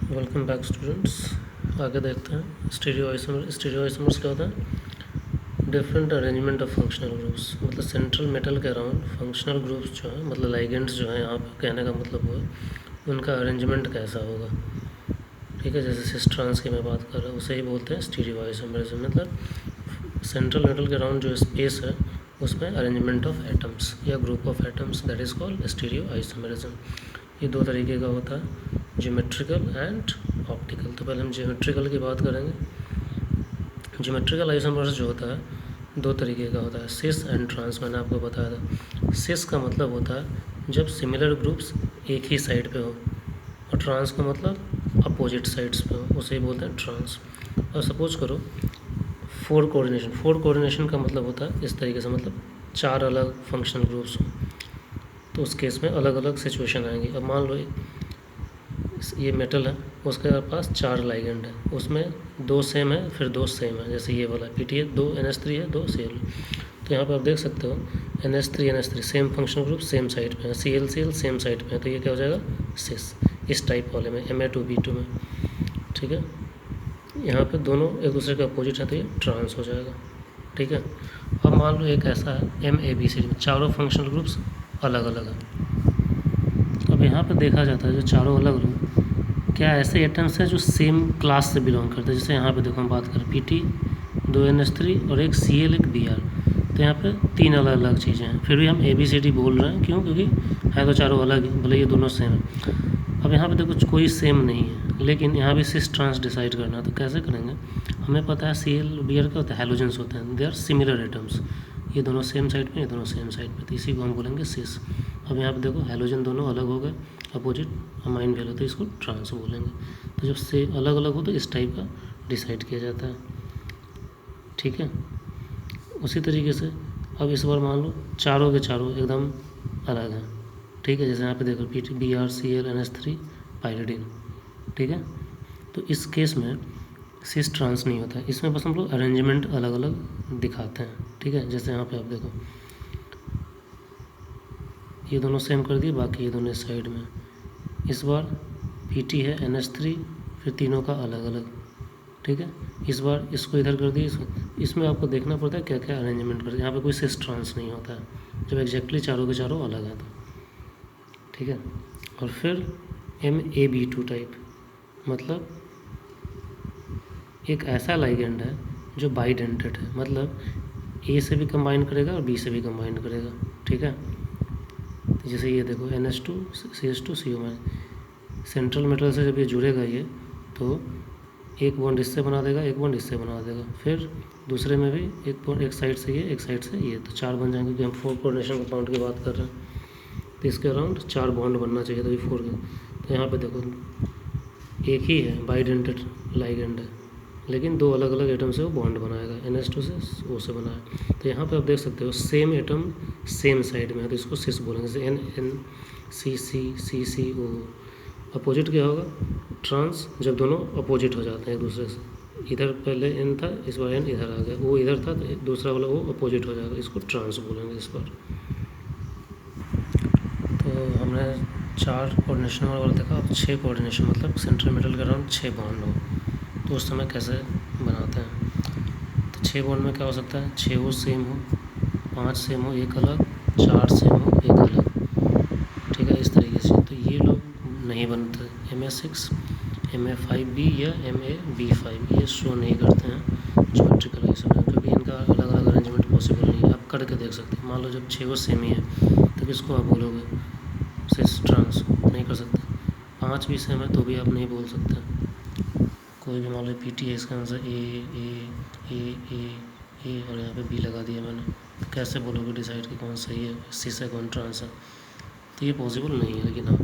Welcome back students. आगे देखते हैं स्टीरियो आइसोमर्स क्या होता है। Different arrangement of functional groups, मतलब सेंट्रल मेटल के अराउंड फंक्शनल ग्रुप्स जो हैं, मतलब लाइगेंड्स जो हैं, यहाँ पे कहने का मतलब वो है उनका अरेंजमेंट कैसा होगा। ठीक है, जैसे सिस ट्रांस की मैं बात कर रहा हूँ उसे ही बोलते हैं स्टीरियो आइसोमरिज्म। मतलब सेंट्रल मेटल के अराउंड जो स्पेस है उसमें अरेंजमेंट ऑफ एटम्स या group of atoms, that is called stereo isomerism. ये दो तरीके का होता है, ज्योमेट्रिकल एंड ऑप्टिकल। तो पहले हम ज्योमेट्रिकल की बात करेंगे। ज्योमेट्रिकल आइसोमर्स जो होता है दो तरीके का होता है, सिस एंड ट्रांस। मैंने आपको बताया था सिस का मतलब होता है जब सिमिलर ग्रुप्स एक ही साइड पे हो, और ट्रांस का मतलब अपोजिट साइड्स पे हो, उसे ही बोलते हैं ट्रांस। और सपोज करो फोर कोऑर्डिनेशन का मतलब होता है इस तरीके से, मतलब चार अलग फंक्शनल ग्रुप्स हों तो उस केस में अलग अलग सिचुएशन आएंगी। अब मान लो ये मेटल है, उसके पास चार लाइगेंड है, उसमें दो सेम है फिर दो सेम है, जैसे ये वाला PTA 2 NH3 है, 2 Cl। तो यहाँ पर आप देख सकते हो NH3 same functional group same side पे है, Cl सेम साइड पे है, तो ये क्या हो जाएगा सिस। इस टाइप वाले में Ma2B2 में, ठीक है, यहाँ पे दोनों एक दूसरे के अपोजिट है तो ये ट्रांस हो जाएगा। ठीक है, अब मान लो एक ऐसा है MABC में चारों फंक्शनल ग्रुप्स अलग अलग हैं। अब यहाँ पे देखा जाता है जो चारों अलग अलग क्या ऐसे एटम्स हैं जो सेम क्लास से बिलोंग करते हैं। जैसे यहाँ पे देखो हम बात करें PT 2 NH3 और एक Cl एक Br, तो यहाँ पे तीन अलग अलग चीज़ें हैं, फिर भी हम ABCD बोल रहे हैं। क्यों? क्योंकि है तो चारों अलग ही, भले ये दोनों सेम है। अब यहाँ पे देखो कोई सेम नहीं है, लेकिन यहाँ भी सिस ट्रांस डिसाइड करना है, तो कैसे करेंगे। हमें पता है Cl Br क्या होता है, हेलोजेंस होते हैं, दे आर सिमिलर एटम्स। ये दोनों सेम साइड पे, ये दोनों सेम साइड पे, तो इसी को हम बोलेंगे सिस। अब यहाँ पे देखो हेलोजन दोनों अलग हो गए, अपोजिट अमाइन वैल्यू, तो इसको ट्रांस बोलेंगे। तो जब से अलग अलग हो तो इस टाइप का डिसाइड किया जाता है। ठीक है, उसी तरीके से अब इस बार मान लो चारों के चारों एकदम अलग हैं। ठीक है, जैसे यहाँ पे देखो Br Cl NH3 पायरिडीन। ठीक है, तो इस केस में सिस ट्रांस नहीं होता है, इसमें बस हम लोग अरेंजमेंट अलग अलग दिखाते हैं। ठीक है, जैसे यहाँ पे आप देखो ये दोनों सेम कर दिए, बाकी ये दोनों साइड में। इस बार PT है NH3, फिर तीनों का अलग अलग। ठीक है, इस बार इसको इधर कर दिए, इसमें आपको देखना पड़ता है क्या क्या अरेंजमेंट करते हैं। यहाँ पे कोई सिस ट्रांस नहीं होता है जब एग्जैक्टली चारों के चारों अलग हैं तो। ठीक है, और फिर MAB2 टाइप, मतलब एक ऐसा लाइगेंड है जो बाइडेंटेड है, मतलब A से भी कंबाइन करेगा और B से भी कंबाइन करेगा। ठीक है, तो जैसे ये देखो NH2 CH2 CO, central metal से जब ये जुड़ेगा ये, तो एक बॉन्ड इससे बना देगा, एक बॉन्ड इससे बना देगा, फिर दूसरे में भी एक बॉन्ड, एक साइड से ये, एक साइड से ये, तो चार बन जाएंगे। क्योंकि हम फोर कोऑर्डिनेशन कंपाउंड की बात कर रहे हैं, तो इसके अराउंड चार बॉन्ड बनना चाहिए, तो ये फोर के। तो यहाँ पे देखो एक ही है, बाइडेंटेड लाइगेंड है, लेकिन दो अलग अलग एटम से वो बॉन्ड बनाएगा, NH2 से O से बना है। तो यहाँ पे आप देख सकते हो सेम एटम सेम साइड में है, तो इसको सिस बोलेंगे। जैसे NNCC O। अपोजिट क्या होगा, ट्रांस, जब दोनों अपोजिट हो जाते हैं एक दूसरे से। इधर पहले N था, इस बार N इधर आ गया, वो इधर था तो दूसरा वाला वो अपोजिट हो जाएगा, इसको ट्रांस बोलेंगे इस बार। तो हमने चार कोऑर्डिनेशन वाला देखा, अब 6 कोऑर्डिनेशन, मतलब सेंट्रल मेटल के अराउंड 6 बॉन्ड हो तो उस समय कैसे बनाते हैं। तो 6 बॉन्ड में क्या हो सकता है, 6 वो सेम हो, 5 सेम हो एक अलग, 4 सेम हो एक अलग। ठीक है, इस तरीके से तो ये लोग नहीं बनते। Ma6 Ma5B या MaB5 ये शो नहीं करते हैं ज्योमेट्रिकल आइसोमर, क्योंकि इनका अलग अलग अरेंजमेंट पॉसिबल नहीं है। आप करके देख सकते हैं, मान लो जब 6 वो सेम ही है तो किसको आप बोलोगे सिस ट्रांस, नहीं कर सकते। 5 भी सेम है तो भी आप नहीं बोल सकते। कोई भी मान लो PT है, इसका आंसर ए और यहाँ पे B लगा दिया मैंने, तो कैसे बोलोगे डिसाइड कि कौन सही है, सिस है कौन ट्रांस है। तो ये पॉसिबल नहीं है, लेकिन हाँ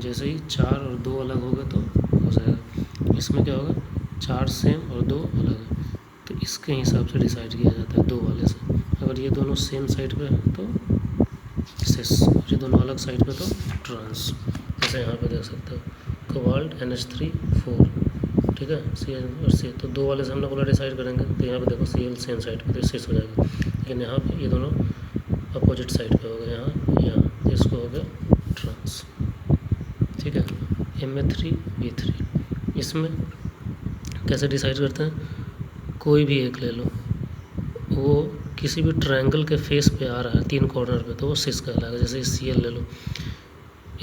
जैसे ही 4 और 2 अलग हो गए तो हो जाएगा। इसमें क्या होगा, 4 सेम और 2 अलग है, तो इसके हिसाब से डिसाइड किया जाता है 2 वाले से। अगर ये दोनों सेम साइड पे हैं तो सिस, और ये दोनों अलग साइड पे तो ट्रांस। जैसे यहाँ पे देख सकते हो कोबाल्ट NH3 4। ठीक है, Cl और C, तो 2 वाले से हम लोग बोला डिसाइड करेंगे, तो यहाँ पे देखो Cl सेम साइड पे तो सिस हो जाएगा, लेकिन यहाँ पे ये दोनों अपोजिट साइड पे हो गए, यहाँ तो इसको हो गया ट्रांस। ठीक है, Ma3B3 इसमें कैसे डिसाइड करते हैं, कोई भी एक ले लो, वो किसी भी ट्रायंगल के फेस पे आ रहा है 3 कॉर्नर पे, तो वो सिस कहलाएगा। जैसे CL ले लो,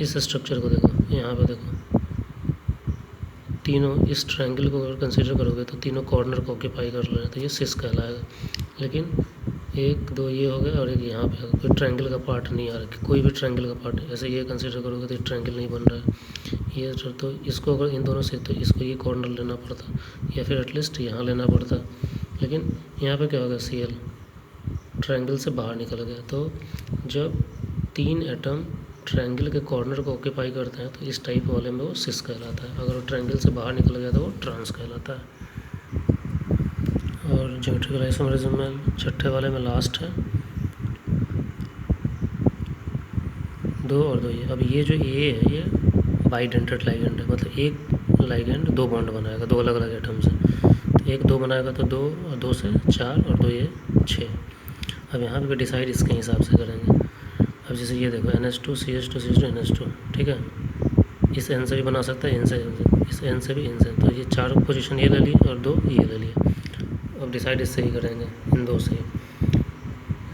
इस स्ट्रक्चर को देखो, यहाँ पे देखो, तीनों इस ट्रायंगल को अगर कंसीडर करोगे तो तीनों कॉर्नर को ऑक्यूपाई कर रहे हैं, तो ये सिस कहलाएगा। लेकिन 1 2 ये हो गया और एक यहाँ पे कोई ट्रायंगल का पार्ट नहीं आ रहा, कोई भी ट्रायंगल का पार्ट, ऐसे ये कंसीडर करोगे तो ट्रायंगल नहीं बन रहा है ये, तो इसको अगर इन दोनों से, तो इसको ये कॉर्नर लेना पड़ता या फिर एटलीस्ट यहाँ लेना पड़ता। लेकिन यहाँ पे क्या होगा, CL ट्रायंगल से बाहर निकल गया। तो जब 3 एटम ट्रायंगल के कॉर्नर को ऑक्यूपाई करते हैं तो इस टाइप वाले में वो सिस कहलाता है। अगर वो ट्रायंगल से बाहर निकल गया तो वो ट्रांस कहलाता है। और ज्योमेट्रिकल आइसोमेरिज्म में छठे वाले में लास्ट है 2 और 2 ये। अब ये जो A है ये बाइडेंटेड लाइगेंड है, मतलब एक लाइगेंड 2 बॉन्ड बनाएगा 2 अलग अलग एटम से। तो 1 2 बनाएगा तो 2 और 2 से 4 और 2 ये 6। अब यहाँ पे डिसाइड इसके हिसाब से करेंगे। अब जैसे ये देखो NH2 CH2 CH2 NH2, ठीक है, इस N से भी बना सकता है, N से, इस N से भी, N से, तो ये 4 पोजीशन ये ले ली और 2 ये ले लिया। अब डिसाइड इससे ही करेंगे, इन 2 से।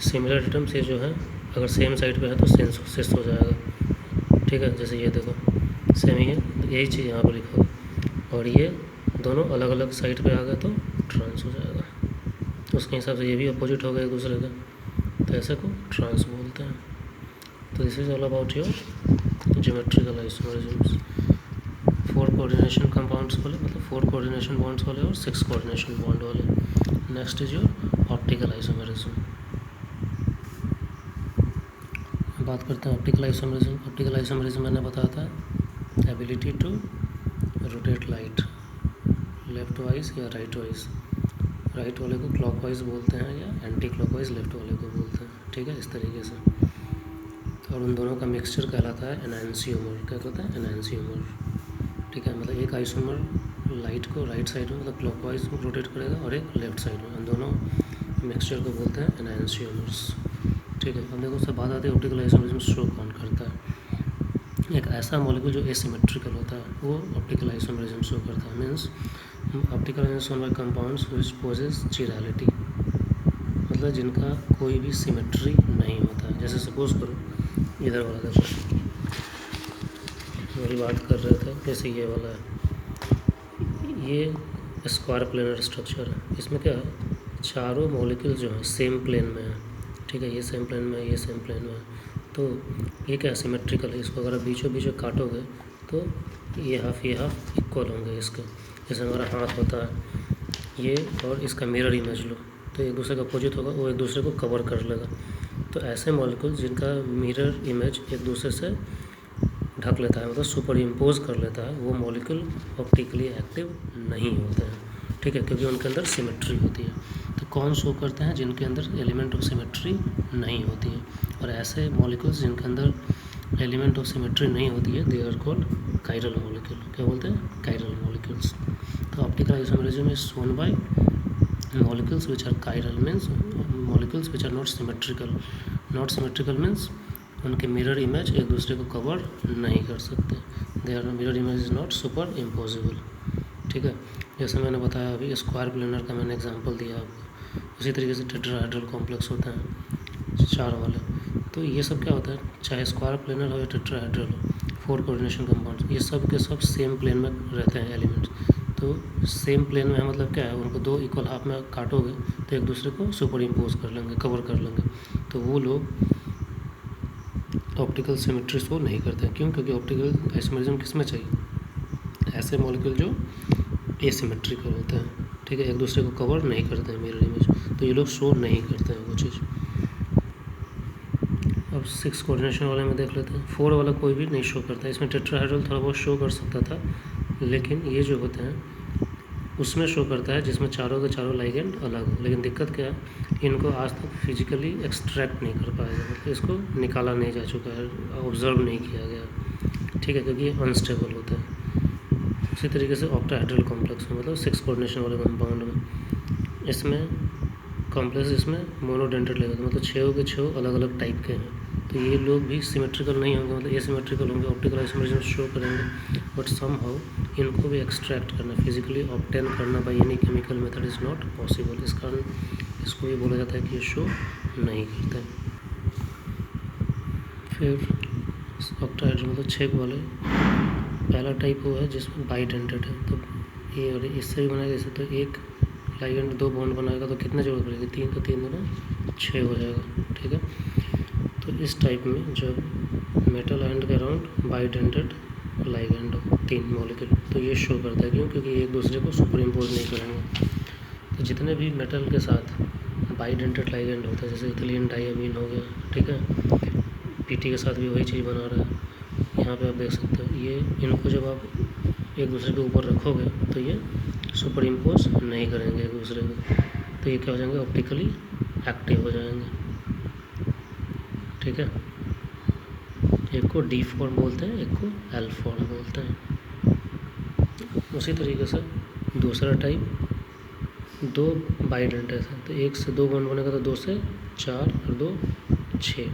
सिमिलर एटम से जो है अगर सेम साइड पे है तो सिस हो जाएगा, ठीक है। जैसे ये देखो सेम ही है, तो यही चीज़ यहाँ पर लिखो, और ये दोनों अलग अलग साइड पे आ गए तो ट्रांस हो जाएगा। उसके हिसाब से ये भी अपोजिट हो गए एक दूसरे का, तो ऐसे को ट्रांस बोलते हैं। तो this is all about your geometrical isomerisms. 4 coordination compounds वाले, मतलब 4 कोऑर्डिनेशन बॉन्ड्स वाले और 6 कोऑर्डिनेशन बॉन्ड वाले। Next is your optical isomerism. बात करते हैं ऑप्टिकल आइसोमेरिज्म। ऑप्टिकल आइसोमेरिज्म मैंने बताया था ability to rotate light left wise या राइट वाइज। राइट वाले को क्लॉकवाइज बोलते हैं या एंटी क्लॉकवाइज लेफ्ट वाले को बोलते हैं, ठीक है, इस तरीके से। और उन दोनों का मिक्सचर कहलाता है एनांसियोमर। क्या कहता है, एनांसियोमर, ठीक है। मतलब एक आइसोमर लाइट को राइट साइड में मतलब क्लॉकवाइज रोटेट करेगा और एक लेफ्ट साइड में, उन दोनों मिक्सचर को बोलते हैं एनांसियोमर्स, ठीक है। अब देखो उससे बात आती है ऑप्टिकल आइसोमेरिज्म शो कौन करता है। एक ऐसा मॉलिक्यूल जो एसिमेट्रिकल होता है वो ऑप्टिकल आइसोमेरिज्म शो करता है। Means optical isomer by compounds which possess chirality, मतलब जिनका कोई भी सिमेट्री नहीं होता। जैसे सपोज करो इधर वाला देखो, वही बात कर रहे थे, जैसे ये वाला है, ये स्क्वायर प्लेनर स्ट्रक्चर है। इसमें क्या है, चारों मॉलिक्यूल जो है सेम प्लेन में है, ठीक है, ये सेम प्लेन में है, ये सेम प्लेन में है। तो ये क्या सिमेट्रिकल है। इसको अगर आप बीचों बीचों काटोगे तो ये हाफ इक्वल होंगे इसके। जैसे हमारा हाथ होता है ये, और इसका मिरर इमेज लो तो एक दूसरे का अपोजिट होगा, वो एक दूसरे को कवर कर लेगा। तो ऐसे मॉलिक्यूल जिनका मिरर इमेज एक दूसरे से ढक लेता है, मतलब सुपर इम्पोज कर लेता है, वो मॉलिक्यूल ऑप्टिकली एक्टिव नहीं होते हैं, ठीक है, क्योंकि उनके अंदर सिमेट्री होती है। तो कौन शो करते हैं, जिनके अंदर एलिमेंट ऑफ सिमेट्री नहीं होती है। और ऐसे मॉलिक्यूल्स जिनके अंदर एलिमेंट ऑफ सिमेट्री नहीं होती है, they are called chiral molecule. क्या बोलते हैं, कायरल मॉलिक्यूल्स। तो optical isomerism is shown by molecules which are chiral, means molecules which are not symmetrical. Not symmetrical means उनके मिरर इमेज एक दूसरे को कवर नहीं कर सकते, their mirror image is not super impossible, ठीक है। जैसे मैंने बताया अभी स्क्वायर प्लेनर का मैंने एग्जांपल दिया आपको, उसी तरीके से टेट्राहेड्रल कॉम्प्लेक्स होते हैं 4 वाले। तो ये सब क्या होता है, चाहे स्क्वायर प्लेनर हो या टेट्राहेड्रल हो, 4 कोऑर्डिनेशन कंपाउंड्स, ये सब के सब सेम प्लेन में रहते हैं एलिमेंट्स। तो सेम प्लेन में मतलब क्या है, उनको 2 इक्वल हाफ में काटोगे तो एक दूसरे को सुपर इम्पोज कर लेंगे, कवर कर लेंगे। तो वो लोग ऑप्टिकल सिमेट्री शो नहीं करते हैं। क्यों, क्योंकि ऑप्टिकल आइसोमेरिज्म किस में चाहिए, ऐसे मॉलिक्यूल जो एसिमेट्रिकल होते हैं, ठीक है, एक दूसरे को कवर नहीं करते हैं मिरर इमेज, तो ये लोग शो नहीं करते हैं वो चीज़। अब 6 कोऑर्डिनेशन वाले में देख लेते हैं। 4 वाला कोई भी नहीं शो करता है। इसमें टेट्राहेड्रल थोड़ा बहुत शो कर सकता था, लेकिन ये जो होते हैं उसमें शो करता है जिसमें चारों के चारों लाइगेंड अलग हो। लेकिन दिक्कत क्या है, इनको आज तक फिजिकली एक्सट्रैक्ट नहीं कर पाया गया, मतलब इसको निकाला नहीं जा चुका है, ऑब्जर्व नहीं किया गया, ठीक है, क्योंकि ये अनस्टेबल होता है। उसी तरीके से ऑक्टाहेड्रल कॉम्प्लेक्स में, मतलब 6 कोऑर्डिनेशन वाले कंपाउंड में, इसमें कॉम्प्लेक्स इसमें मोनोडेंटेड लेवल, मतलब 6 के 6 अलग अलग टाइप के हैं। तो ये लोग भी सिमेट्रिकल नहीं होंगे, मतलब एसिमेट्रिकल होंगे, ऑप्टिकल आइसोमेरिज्म शो करेंगे, बट सम हाउ इनको भी एक्सट्रैक्ट करना, फिजिकली ऑब्टेन करना by any chemical method is not possible. इस कारण इसको भी बोला जाता है कि ये शो नहीं करता है। फिर ऑक्टाहेड्रल मतलब 6 वाले, पहला टाइप वो है जिसमें बाइडेंटेड है, तो ये और इससे भी बनाएगा। जैसे तो एक लाइगेंड 2 बॉन्ड बनाएगा तो कितने जरूरत पड़ेगी, 3, तो 3 दूना 6 हो जाएगा, ठीक है। तो इस टाइप में जब मेटल आयन के अराउंड बाइडेंटेड लाइगेंड हो 3 मॉलिक्यूल, तो ये शो करता है। क्यों? क्योंकि एक दूसरे को सुपर इम्पोज नहीं करेंगे। तो जितने भी मेटल के साथ बाइडेंटेड लाइगेंड होता है, जैसे इथिलीन डाइअमीन हो गया, ठीक है, पीटी के साथ भी वही चीज़ बना रहा है। यहाँ पे आप देख सकते हो, ये इनको जब आप एक दूसरे के ऊपर रखोगे तो ये सुपर इम्पोज नहीं करेंगे एक दूसरे को, तो ये क्या हो जाएंगे, ऑप्टिकली एक्टिव हो जाएंगे, ठीक है। एक को डी फॉर्म बोलते हैं, एक को एल फॉर्म बोलते हैं। उसी तरीके से दूसरा टाइप 2 बाइडेंटेड है, तो 1 से 2 बॉन्ड बनेगा, तो 2 से 4 और 2 6,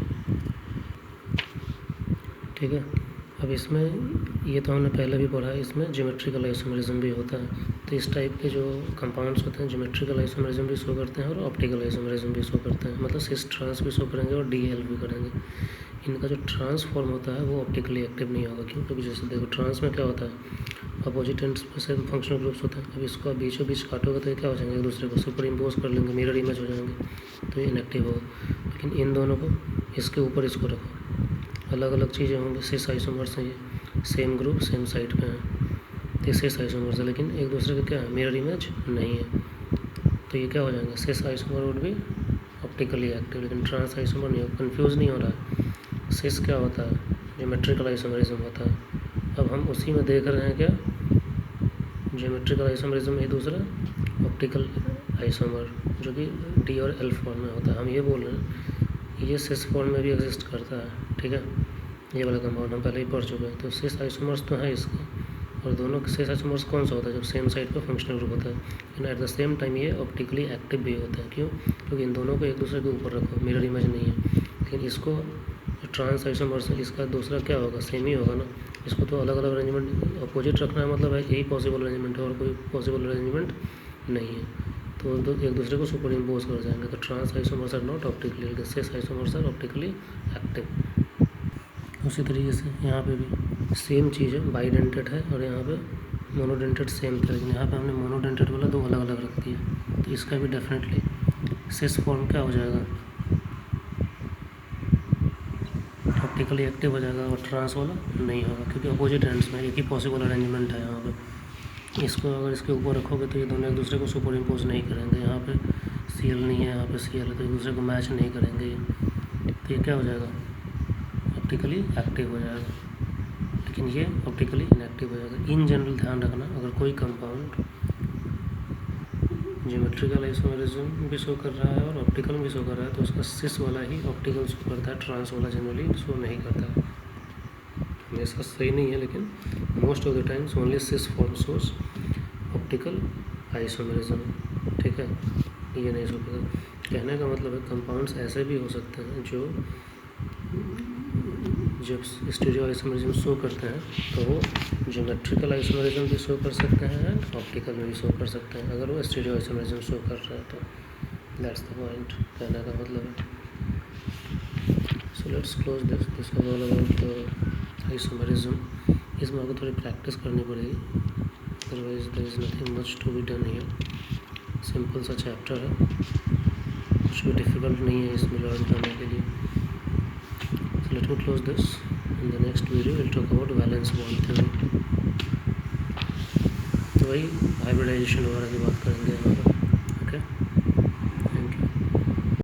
ठीक है। अब इसमें ये तो हमने पहले भी पढ़ा है, इसमें ज्योमेट्रिकल आइसोमेरिज्म भी होता है। तो इस टाइप के जो कंपाउंड्स होते हैं ज्योमेट्रिकल आइसोमेरिज्म भी शो करते हैं और ऑप्टिकल आइसोमेरिज्म भी शो करते हैं, मतलब सिस ट्रांस भी शो करेंगे और डीएल भी करेंगे। इनका जो ट्रांसफॉर्म होता है वो ऑप्टिकली एक्टिव नहीं होगा। क्यों? क्योंकि जैसे देखो ट्रांस में क्या होता है, अपोजिट एंड्स में से फंक्शनल ग्रुप्स होते हैं। अब इसको आप बीचों बीच काटोगे तो ये क्या हो जाएंगे, एक दूसरे को सुपर इम्पोज कर लेंगे, मिरर इमेज हो जाएंगे, तो ये इनएक्टिव होगा। लेकिन इन दोनों को इसके ऊपर इसको रखो, अलग अलग चीज़ें होंगी, सिस आइसोमर्स हैं, ये सेम ग्रुप सेम साइड पे हैं, तो सिस आइसोमर्स है, लेकिन एक दूसरे का क्या है, मिरर इमेज नहीं है, तो ये क्या हो जाएंगे, सिस आइसोमर वुड भी ऑप्टिकली एक्टिव, लेकिन ट्रांस आइसोमर नहीं हो। कन्फ्यूज़ नहीं हो रहा है, सिस क्या होता है, ज्योमेट्रिकल आइसोमरिज्म होता है। अब हम उसी में देख रहे हैं क्या, ज्योमेट्रिकल आइसोमरिज्म ही दूसरा ऑप्टिकल आइसोमर, जो कि डी और एल फॉर्म में होता है। हम ये बोल रहे हैं ये सिस फॉर्म में भी एग्जिस्ट करता है, ठीक है। ये वाला कंपाउंड हम पहले ही पढ़ चुके हैं। तो सिस आइसोमर्स तो है इसके, और दोनों के सिस आइसोमर्स कौन सा होता है, जब सेम साइड पर फंक्शनल ग्रुप होता है, लेकिन एट द सेम टाइम ये ऑप्टिकली एक्टिव भी होता है। क्यों? क्योंकि इन दोनों को एक दूसरे के ऊपर रखो, मिरर इमेज नहीं है। लेकिन इसको ट्रांस आइसोमर्स है, इसका दूसरा क्या होगा, सेम ही होगा ना। इसको तो अलग अलग अरेंजमेंट अपोजिट रखना है, मतलब है यही पॉसिबल अरेंजमेंट है, और कोई पॉसिबल अरेंजमेंट नहीं है, तो एक दूसरे को सुपर इम्पोज कर जाएंगे। तो trans isomers are not optically, cis isomers are optically active. उसी तरीके से यहाँ पे भी सेम चीज़ है, बाइडेंटेड है और यहाँ पे मोनोडेंटेड सेम था, लेकिन यहाँ पे हमने मोनोडेंटेड वाला 2 अलग अलग रख दिया। तो इसका भी डेफिनेटली सिस फॉर्म क्या हो जाएगा, ऑप्टिकली एक्टिव हो जाएगा, और ट्रांस वाला नहीं होगा, क्योंकि अपोजिट एंड्स में एक ही पॉसिबल अरेंजमेंट है यहाँ पे। इसको अगर इसके ऊपर रखोगे तो ये दोनों एक दूसरे को सुपर इम्पोज नहीं करेंगे। यहाँ पे सीएल नहीं है, यहाँ पे सीएल है, तो एक दूसरे को मैच नहीं करेंगे। तो ये क्या हो जाएगा, ऑप्टिकली एक्टिव हो जाएगा, लेकिन ये ऑप्टिकली इनएक्टिव हो जाएगा। इन जनरल ध्यान रखना, अगर कोई कंपाउंड ज्योमेट्रिकल आइसोमेरिज्म भी शो कर रहा है और ऑप्टिकल भी शो कर रहा है, तो उसका सिस वाला ही ऑप्टिकल शो करता है, ट्रांस वाला जनरली शो नहीं करता है। हमेशा सही नहीं है, लेकिन most of the times only cis form shows optical isomerism, ठीक है। ये नहीं शो करता। कहने का मतलब है कंपाउंड्स ऐसे भी हो सकते हैं जो जब स्टीरियो आइसोमेरिज्म शो करते हैं तो वो ज्योमेट्रिकल आइसोमेरिज्म भी शो कर सकते हैं एंड ऑप्टिकल में भी शो कर सकते हैं, अगर वो स्टीरियो आइसोमेरिज्म शो कर रहा है तो। दैट्स द पॉइंट, कहने का मतलब है। So let's close this was all about isomerism. इसमें आपको थोड़ी प्रैक्टिस करनी पड़ेगी, otherwise there is nothing much to be done here. Simple सा चैप्टर है, कुछ भी डिफ़िकल्ट नहीं है इसमें लर्न करने के लिए। So let me close this. In the next video we'll talk about valence bond theory. तो वही हाइब्रिडाइजेशन वगैरह की बात करेंगे यहाँ पर, ओके।